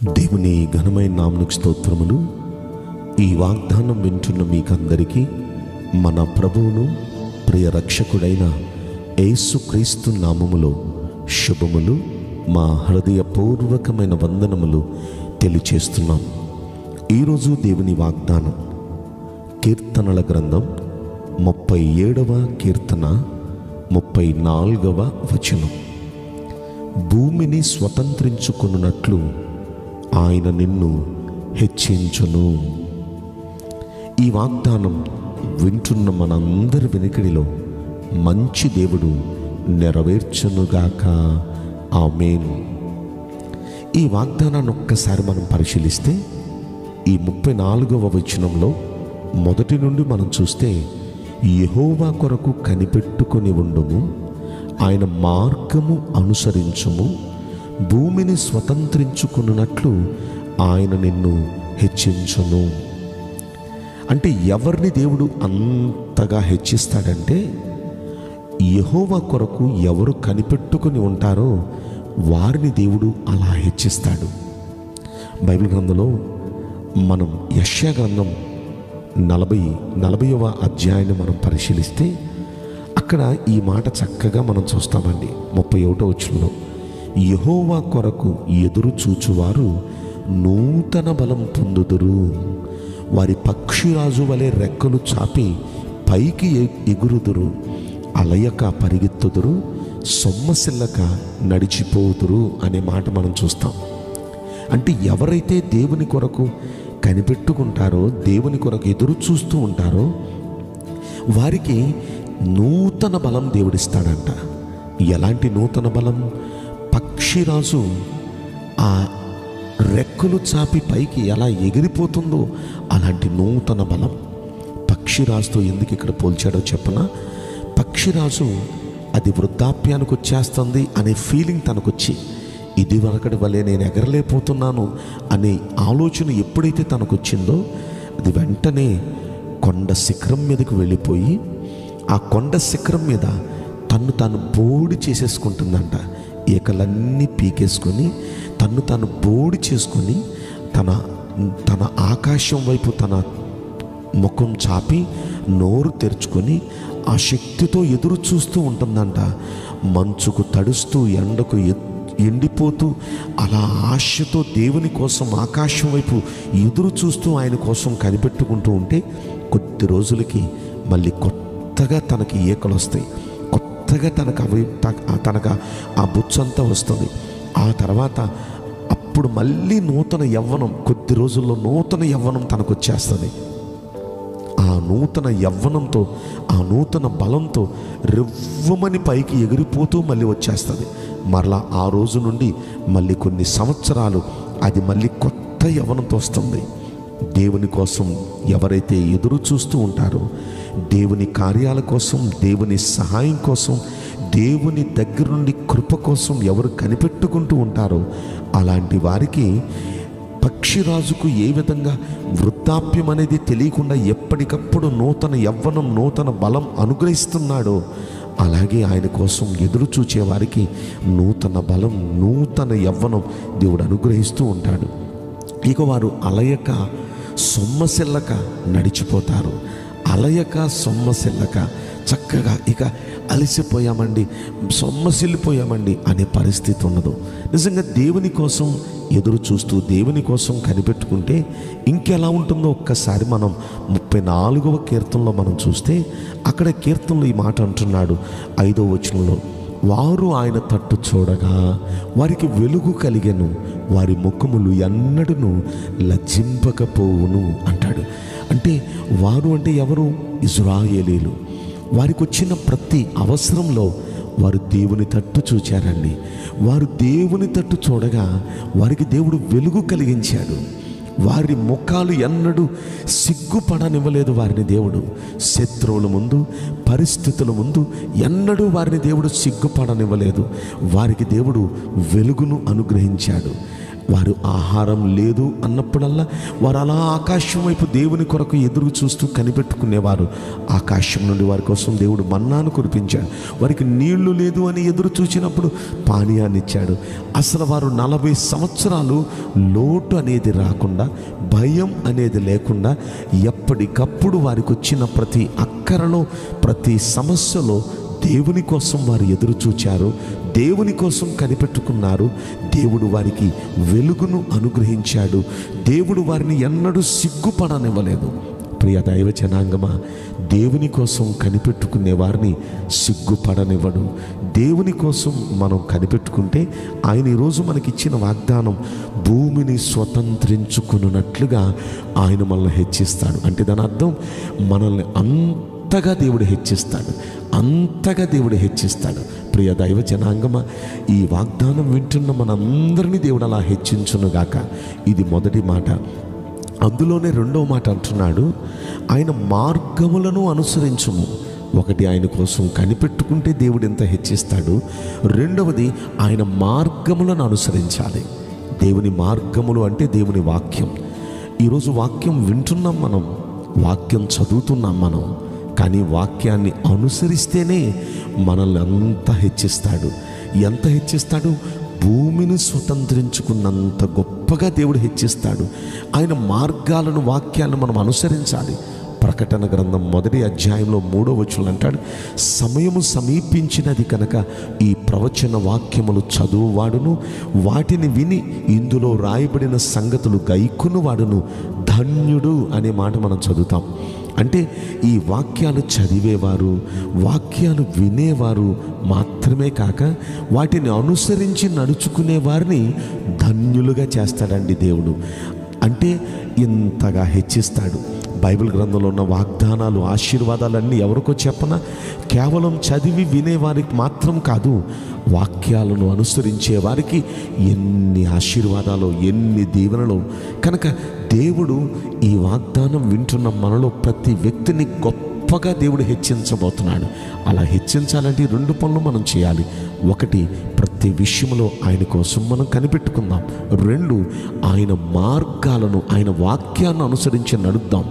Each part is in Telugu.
దేవుని ఘనమైన నామమునకు స్తోత్రములు. ఈ వాగ్దానం వింటున్న మీకందరికీ మన ప్రభువును ప్రియ రక్షకుడైన యేసుక్రీస్తు నామములో శుభములు, మా హృదయపూర్వకమైన వందనములు తెలియచేస్తున్నాం. ఈరోజు దేవుని వాగ్దానం కీర్తనల గ్రంథం 37వ కీర్తన 34వ వచనం. భూమిని స్వతంత్రించుకొనున్నట్లు ఆయన నిన్ను హెచ్చించును. ఈ వాగ్దానం వింటున్న మనందరి వెనుకడిలో మంచి దేవుడు నెరవేర్చునుగాక. ఆమేన్. ఈ వాగ్దానాన్ని ఒక్కసారి మనం పరిశీలిస్తే ఈ 34వ వచనంలో మొదటి నుండి మనం చూస్తే, యెహోవా కొరకు కనిపెట్టుకొని ఉండుము, ఆయన మార్గము అనుసరించుము, భూమిని స్వతంత్రించుకున్నట్లు ఆయన నిన్ను హెచ్చించును. అంటే ఎవరిని దేవుడు అంతగా హెచ్చిస్తాడంటే, యెహోవా కొరకు ఎవరు కనిపెట్టుకొని ఉంటారో వారిని దేవుడు అలా హెచ్చిస్తాడు. బైబిల్ గ్రంథంలో మనం యెషయా గ్రంథం 40వ అధ్యాయాన్ని మనం పరిశీలిస్తే అక్కడ ఈ మాట చక్కగా మనం చూస్తామండి. 31వ వచనంలో, యెహోవా కొరకు ఎదురు చూచువారు నూతన బలం పొందుదురు, వారి పక్షిరాజు వలె రెక్కలు చాపి పైకి ఎగురుదురు, అలయక పరిగెత్తుదురు, సొమ్మసిల్లక నడిచిపోదురు అనే మాట మనం చూస్తాం. అంటే ఎవరైతే దేవుని కొరకు కనిపెట్టుకుంటారో, దేవుని కొరకు ఎదురు చూస్తూ ఉంటారో వారికి నూతన బలం దేవుడిస్తాడంట. ఎలాంటి నూతన బలం? పక్షిరాజు ఆ రెక్కలు చాపి పైకి ఎలా ఎగిరిపోతుందో అలాంటి నూతన బలం. పక్షిరాజుతో ఎందుకు ఇక్కడ పోల్చాడో చెప్పనా? పక్షిరాజు అది వృద్ధాప్యానికి వచ్చేస్తుంది అనే ఫీలింగ్ తనకొచ్చి, ఇది వరకటి వల్లే నేను ఎగరలేకపోతున్నాను అనే ఆలోచన ఎప్పుడైతే తనకు వచ్చిందో, అది వెంటనే కొండ శిఖరం మీదకు వెళ్ళిపోయి ఆ కొండ శిఖరం మీద తాను బోడి చేసేసుకుంటుందంట. ఈకలన్నీ పీకేసుకొని తాను బోడి చేసుకొని తన ఆకాశం వైపు తన ముఖం చాపి నోరు తెరుచుకొని ఆ శక్తితో ఎదురు చూస్తూ ఉంటుందంట. మంచుకు తడుస్తూ, ఎండకు ఎండిపోతూ, అలా ఆశతో దేవుని కోసం ఆకాశం వైపు ఎదురు చూస్తూ ఆయన కోసం కనిపెట్టుకుంటూ ఉంటే కొద్ది రోజులకి మళ్ళీ కొత్తగా తనకి ఈకలు వస్తాయి, కొత్తగా తనకు ఆ బుచ్చంతా వస్తుంది. ఆ తర్వాత అప్పుడు మళ్ళీ నూతన యవ్వనం, కొద్ది రోజుల్లో నూతన యవ్వనం తనకు వచ్చేస్తుంది. ఆ నూతన యవ్వనంతో, ఆ నూతన బలంతో రెవ్వమని పైకి ఎగిరిపోతూ మళ్ళీ వచ్చేస్తుంది. మరలా ఆ రోజు నుండి మళ్ళీ కొన్ని సంవత్సరాలు అది మళ్ళీ కొత్త యవ్వనంతో వస్తుంది. దేవుని కోసం ఎవరైతే ఎదురు చూస్తూ ఉంటారో, దేవుని కార్యాల కోసం, దేవుని సహాయం కోసం, దేవుని దగ్గర నుండి కృప కోసం ఎవరు కనిపెట్టుకుంటూ ఉంటారో అలాంటి వారికి పక్షిరాజుకు ఏ విధంగా వృద్ధాప్యం అనేది తెలియకుండా ఎప్పటికప్పుడు నూతన యవ్వనం, నూతన బలం అనుగ్రహిస్తున్నాడో, అలాగే ఆయన కోసం ఎదురు చూచే వారికి నూతన బలం, నూతన యవ్వనం దేవుడు అనుగ్రహిస్తూ ఉంటాడు. ఇక వారు అలయక సొమ్మసిల్లక నడిచిపోతారు. అలయక సొమ్మసిల్లక చక్కగా ఇక అలసిపోయామండి, సొమ్మసిల్లిపోయామండి అనే పరిస్థితి ఉండదు. నిజంగా దేవుని కోసం ఎదురు చూస్తూ దేవుని కోసం కనిపెట్టుకుంటే ఇంకెలా ఉంటుందో ఒక్కసారి మనం 34వ కీర్తనలో మనం చూస్తే, అక్కడ కీర్తనలో ఈ మాట అంటున్నాడు 5వ వచనంలో, వారు ఆయన తట్టు చూడగా వారికి వెలుగు కలిగెను, వారి ముఖములు ఎన్నడూను లజ్జింపకపోవును అంటాడు. అంటే వారు అంటే ఎవరు? ఇశ్రాయేలీయులు. వారికి వచ్చిన ప్రతి అవసరంలో వారు దేవుని తట్టు చూచారండి. వారు దేవుని తట్టు చూడగా వారికి దేవుడు వెలుగు కలిగించాడు. వారి ముఖాలు ఎన్నడూ సిగ్గుపడనివ్వలేదు వారిని దేవుడు. శత్రువుల ముందు, పరిస్థితుల ముందు ఎన్నడూ వారిని దేవుడు సిగ్గుపడనివ్వలేదు. వారికి దేవుడు వెలుగును అనుగ్రహించాడు. వారు ఆహారం లేదు అన్నప్పుడల్లా వారు అలా ఆకాశం వైపు దేవుని కొరకు ఎదురు చూస్తూ కనిపెట్టుకునేవారు. ఆకాశం నుండి వారి కోసం దేవుడు మన్నాను కురిపించాడు. వారికి నీళ్లు లేదు అని ఎదురు చూసినప్పుడు పానీయాన్ని ఇచ్చాడు. అసలు వారు 40 సంవత్సరాలు లోటు అనేది రాకుండా, భయం అనేది లేకుండా, ఎప్పటికప్పుడు వారికి వచ్చిన ప్రతి అక్కరలో, ప్రతి సమస్యలో దేవుని కోసం వారు ఎదురు చూచారు, దేవుని కోసం కనిపెట్టుకున్నారు. దేవుడు వారికి వెలుగును అనుగ్రహించాడు. దేవుడు వారిని ఎన్నడూ సిగ్గుపడనివ్వలేదు. ప్రియ దైవ జనాంగమా, దేవుని కోసం కనిపెట్టుకునే వారిని సిగ్గుపడనివ్వడు. దేవుని కోసం మనం కనిపెట్టుకుంటే ఆయన ఈరోజు మనకిచ్చిన వాగ్దానం, భూమిని స్వతంత్రించుకున్నట్లుగా ఆయన మనల్ని హెచ్చిస్తాడు. అంటే దాని అర్థం మనల్ని అంతగా దేవుడు హెచ్చిస్తాడు, అంతగా దేవుడు హెచ్చిస్తాడు. ప్రియ దైవ జనాంగమా, ఈ వాగ్దానం వింటున్న మనందరినీ దేవుడు అలా హెచ్చించునుగాక. ఇది మొదటి మాట. అందులోనే రెండవ మాట అంటున్నాడు, ఆయన మార్గములను అనుసరించుము. ఒకటి, ఆయన కోసం కనిపెట్టుకుంటే దేవుడు ఎంత హెచ్చిస్తాడు. రెండవది, ఆయన మార్గములను అనుసరించాలి. దేవుని మార్గములు అంటే దేవుని వాక్యం. ఈరోజు వాక్యం వింటున్నాం మనం, వాక్యం చదువుతున్నాం మనం, కానీ వాక్యాన్ని అనుసరిస్తేనే మనల్ని అంత హెచ్చిస్తాడు. ఎంత హెచ్చిస్తాడు? భూమిని స్వతంత్రించుకున్నంత గొప్పగా దేవుడు హెచ్చిస్తాడు. ఆయన మార్గాలను, వాక్యాలను మనం అనుసరించాలి. ప్రకటన గ్రంథం 1వ అధ్యాయంలో 3వ వచనం అంటాడు, సమయము సమీపించినది కనుక ఈ ప్రవచన వాక్యములు చదువువాడును, వాటిని విని ఇందులో రాయబడిన సంగతులు గైకొనువాడును ధన్యుడు అనే మాట మనం చదువుతాం. అంటే ఈ వాక్యాలు చదివేవారు, వాక్యాలు వినేవారు మాత్రమే కాక వాటిని అనుసరించి నడుచుకునే వారిని ధన్యులుగా చేస్తాడండి దేవుడు. అంటే ఇంతగా హెచ్చిస్తాడు. బైబిల్ గ్రంథంలో ఉన్న వాగ్దానాలు, ఆశీర్వాదాలన్నీ ఎవరికో చెప్పనా? కేవలం చదివి వినేవారికి మాత్రం కాదు, వాక్యాలను అనుసరించే వారికి ఎన్ని ఆశీర్వాదాలు, ఎన్ని దీవెనలు. కనుక దేవుడు ఈ వాగ్దానం వింటున్న మనలో ప్రతి వ్యక్తిని గొప్పగా దేవుడు హెచ్చించబోతున్నాడు. అలా హెచ్చించాలంటే 2 పనులు మనం చేయాలి. ఒకటి, ప్రతి విషయంలో ఆయన కోసం మనం కనిపెట్టుకుందాం. 2, ఆయన మార్గాలను, ఆయన వాక్యాన్ని అనుసరించి నడుద్దాం.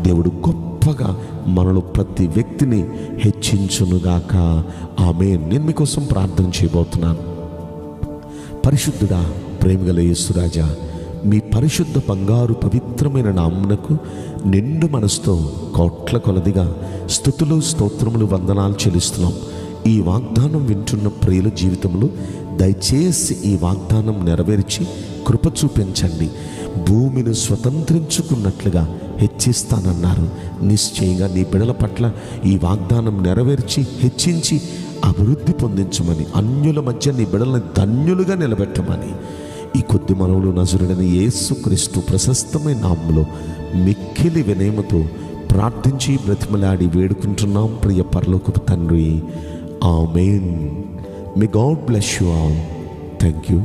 దేవుడు గొప్పగా మనలో ప్రతి వ్యక్తిని హెచ్చించునుగాక. ఆమేన్. నేను మీకోసం ప్రార్థన చేయబోతున్నాను. పరిశుద్ధుడా, ప్రేమగల యేసురాజా, మీ పరిశుద్ధ బంగారు పవిత్రమైన నామమునకు నిండు మనసుతో కోట్ల కొలదిగా స్తుతులు, స్తోత్రములు, వందనాలు చెల్లిస్తున్నాం. ఈ వాగ్దానం వింటున్న ప్రియుల జీవితంలో దయచేసి ఈ వాగ్దానం నెరవేర్చి కృప చూపించండి. భూమిని స్వతంత్రించుకున్నట్లుగా హెచ్చిస్తానన్నారు. నిశ్చయంగా నీ బిడల పట్ల ఈ వాగ్దానం నెరవేర్చి హెచ్చించి అభివృద్ధి పొందించమని, అన్యుల మధ్య నీ బిడల్ని ధన్యులుగా నిలబెట్టమని ఈ కొద్ది మనవులు నజరుడైన యేసుక్రీస్తు ప్రశస్తమైన నామములో మిక్కిలి వినయముతో ప్రార్థించి బ్రతిమలాడి వేడుకుంటున్నాం ప్రియ పరలోకపు తండ్రి. ఆమేన్. May God bless you all. Thank you.